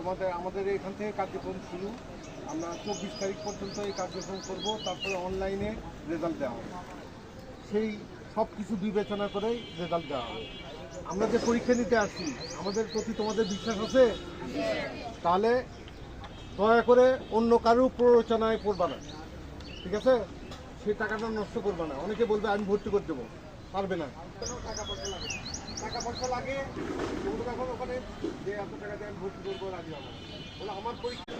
আমাদের এখান থেকে কার্যক্রম শুরু। আমরা 24 তারিখ পর্যন্ত এই কার্যক্রম করব, তারপরে অনলাইনে রেজাল্ট দেওয়া হবে। সেই সব কিছু বিবেচনা করেই রেজাল্ট দেওয়া হবে। আমরা যে পরীক্ষা নিতে আসছি, আমাদের প্রতি তোমাদের বিশ্বাস আছে? তাহলে দয়া করে অন্য কারো প্ররোচনায় পড়বা না, ঠিক আছে? সেই টাকাটা নষ্ট করবে না। অনেকে বলবে আমি ভর্তি করে দেবো, পারবে না। টাকা পয়সা লাগে এখন ওখানে যে এত টাকা দিয়ে আমি ভর্তি করবো, রাজি হবে বলে আমার পরীক্ষা।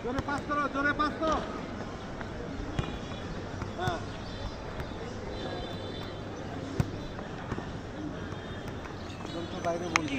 জোরে পাস করো, জোরে পাস করো। হ্যাঁ, বাইরে বলবি।